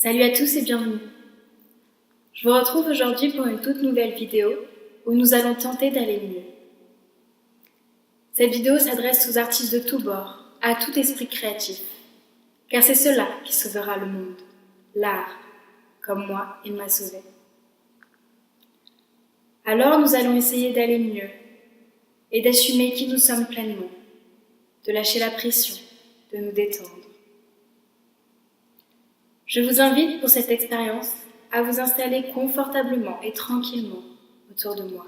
Salut à tous et bienvenue. Je vous retrouve aujourd'hui pour une toute nouvelle vidéo où nous allons tenter d'aller mieux. Cette vidéo s'adresse aux artistes de tous bords, à tout esprit créatif, car c'est cela qui sauvera le monde, l'art, comme moi il m'a sauvé. Alors nous allons essayer d'aller mieux et d'assumer qui nous sommes pleinement, de lâcher la pression, de nous détendre. Je vous invite pour cette expérience à vous installer confortablement et tranquillement autour de moi.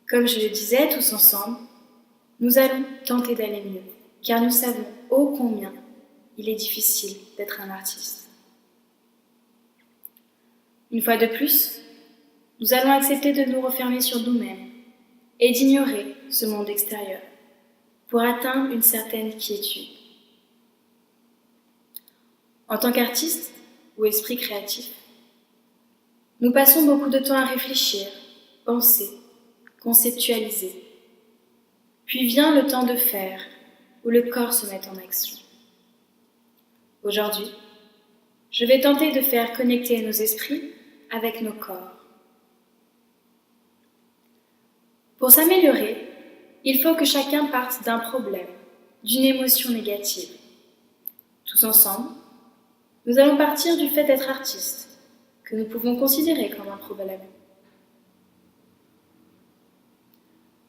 Comme je le disais tous ensemble, nous allons tenter d'aller mieux, car nous savons ô combien il est difficile d'être un artiste. Une fois de plus, nous allons accepter de nous refermer sur nous-mêmes et d'ignorer ce monde extérieur pour atteindre une certaine quiétude. En tant qu'artiste ou esprit créatif, nous passons beaucoup de temps à réfléchir, penser, conceptualiser. Puis vient le temps de faire, où le corps se met en action. Aujourd'hui, je vais tenter de faire connecter nos esprits avec nos corps. Pour s'améliorer, il faut que chacun parte d'un problème, d'une émotion négative. Tous ensemble, nous allons partir du fait d'être artiste, que nous pouvons considérer comme un problème.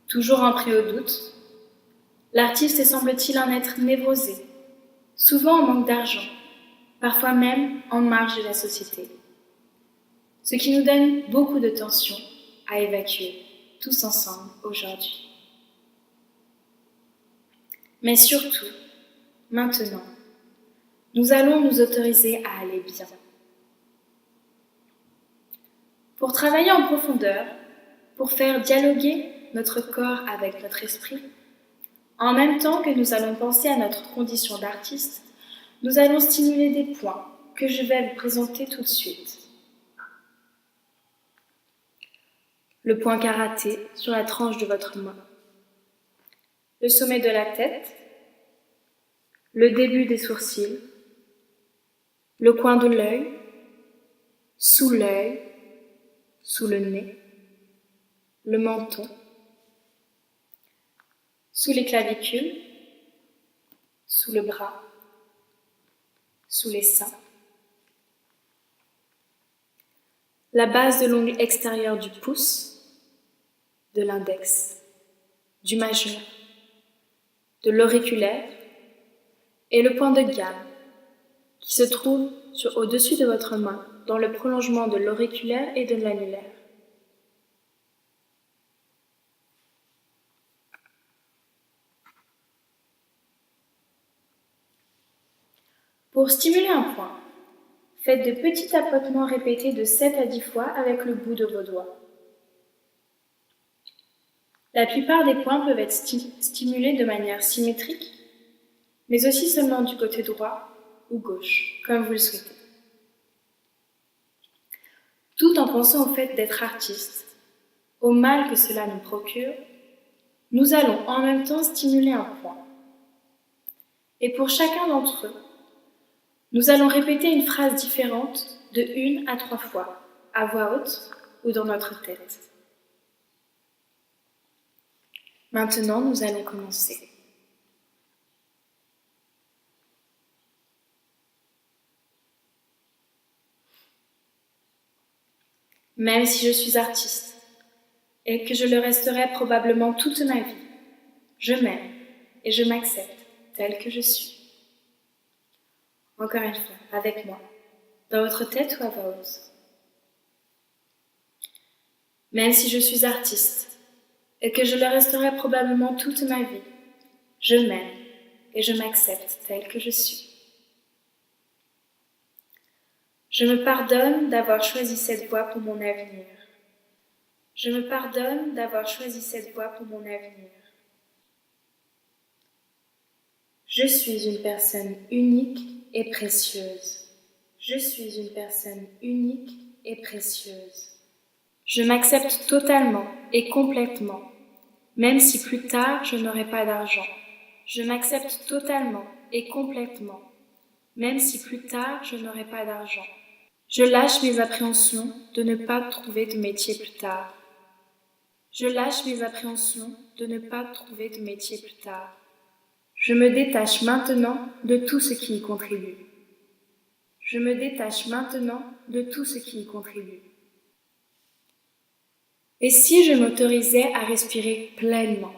Toujours en prêt au doute, l'artiste est semble-t-il un être névrosé, souvent en manque d'argent, parfois même en marge de la société. Ce qui nous donne beaucoup de tension à évacuer tous ensemble aujourd'hui. Mais surtout, maintenant, nous allons nous autoriser à aller bien. Pour travailler en profondeur, pour faire dialoguer notre corps avec notre esprit, en même temps que nous allons penser à notre condition d'artiste, nous allons stimuler des points que je vais vous présenter tout de suite. Le point karaté sur la tranche de votre main, le sommet de la tête, le début des sourcils, le coin de l'œil, sous le nez, le menton, sous les clavicules, sous le bras, sous les seins, la base de l'ongle extérieur du pouce, de l'index, du majeur, de l'auriculaire et le point de gamme qui se trouve au-dessus de votre main dans le prolongement de l'auriculaire et de l'annulaire. Pour stimuler un point, faites de petits tapotements répétés de 7 à 10 fois avec le bout de vos doigts. La plupart des points peuvent être stimulés de manière symétrique, mais aussi seulement du côté droit ou gauche, comme vous le souhaitez. Tout en pensant au fait d'être artiste, au mal que cela nous procure, nous allons en même temps stimuler un point. Et pour chacun d'entre eux, nous allons répéter une phrase différente de 1 à 3 fois, à voix haute ou dans notre tête. Maintenant, nous allons commencer. Même si je suis artiste et que je le resterai probablement toute ma vie, je m'aime et je m'accepte telle que je suis. Encore une fois, avec moi, dans votre tête ou à voix haute. Même si je suis artiste et que je le resterai probablement toute ma vie, je m'aime et je m'accepte telle que je suis. Je me pardonne d'avoir choisi cette voie pour mon avenir. Je me pardonne d'avoir choisi cette voie pour mon avenir. Je suis une personne unique et précieuse. Je suis une personne unique et précieuse. Je m'accepte totalement et complètement, même si plus tard je n'aurai pas d'argent. Je m'accepte totalement et complètement, même si plus tard je n'aurai pas d'argent. Je lâche mes appréhensions de ne pas trouver de métier plus tard. Je lâche mes appréhensions de ne pas trouver de métier plus tard. Je me détache maintenant de tout ce qui y contribue. Je me détache maintenant de tout ce qui y contribue. Et si je m'autorisais à respirer pleinement,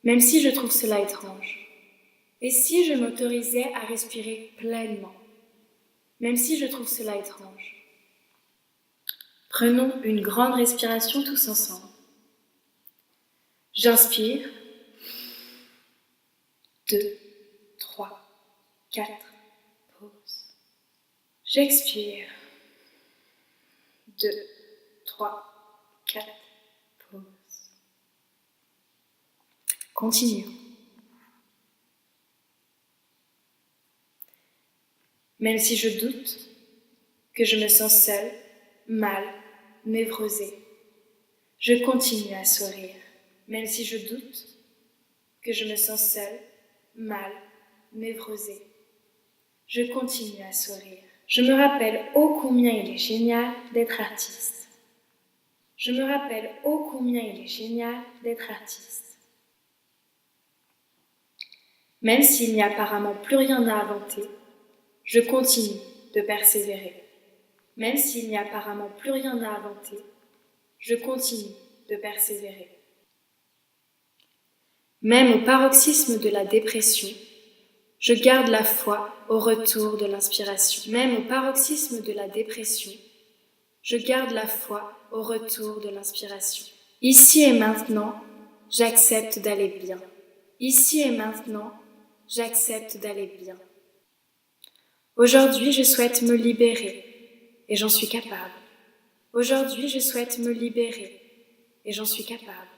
même si je trouve cela étrange? Et si je m'autorisais à respirer pleinement, même si je trouve cela étrange? Prenons une grande respiration tous ensemble. J'inspire. 2, 3, 4, pause. J'expire. 2, 3, 4, pause. Continuons. Même si je doute, que je me sens seule, mal, névrosée, je continue à sourire. Même si je doute, que je me sens seule, mal, névrosée, je continue à sourire. Je me rappelle ô combien il est génial d'être artiste. Je me rappelle ô combien il est génial d'être artiste. Même s'il n'y a apparemment plus rien à inventer, je continue de persévérer. Même s'il n'y a apparemment plus rien à inventer, je continue de persévérer. Même au paroxysme de la dépression, je garde la foi au retour de l'inspiration. Même au paroxysme de la dépression, je garde la foi au retour de l'inspiration. Ici et maintenant, j'accepte d'aller bien. Ici et maintenant, j'accepte d'aller bien. Aujourd'hui, je souhaite me libérer et j'en suis capable. Aujourd'hui, je souhaite me libérer et j'en suis capable.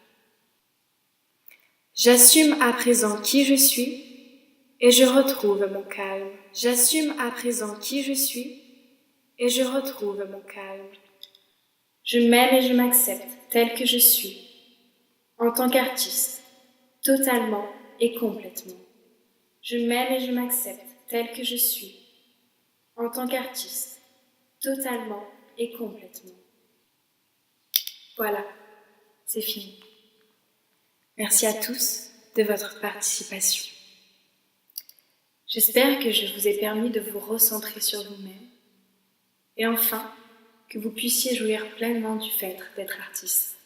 J'assume à présent qui je suis et je retrouve mon calme. J'assume à présent qui je suis et je retrouve mon calme. Je m'aime et je m'accepte tel que je suis, en tant qu'artiste, totalement et complètement. Je m'aime et je m'accepte tel que je suis, en tant qu'artiste, totalement et complètement. Voilà, c'est fini. Merci à tous de votre participation. J'espère que je vous ai permis de vous recentrer sur vous-même et enfin que vous puissiez jouir pleinement du fait d'être artiste.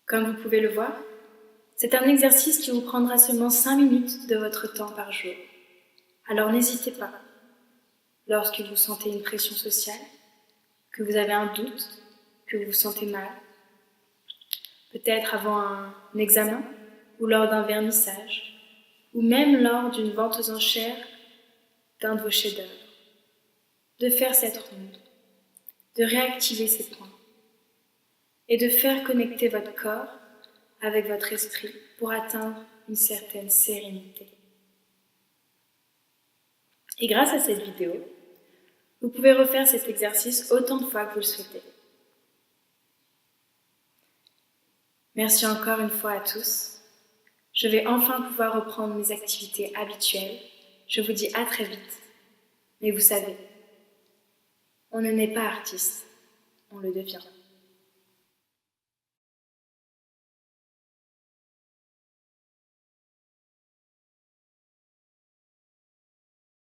Comme vous pouvez le voir, c'est un exercice qui vous prendra seulement 5 minutes de votre temps par jour. Alors n'hésitez pas, lorsque vous sentez une pression sociale, que vous avez un doute, que vous vous sentez mal, peut-être avant un examen ou lors d'un vernissage, ou même lors d'une vente aux enchères d'un de vos chefs-d'œuvre, de faire cette ronde, de réactiver ces points et de faire connecter votre corps avec votre esprit pour atteindre une certaine sérénité. Et grâce à cette vidéo, vous pouvez refaire cet exercice autant de fois que vous le souhaitez. Merci encore une fois à tous. Je vais enfin pouvoir reprendre mes activités habituelles. Je vous dis à très vite. Mais vous savez, on ne naît pas artiste, on le devient.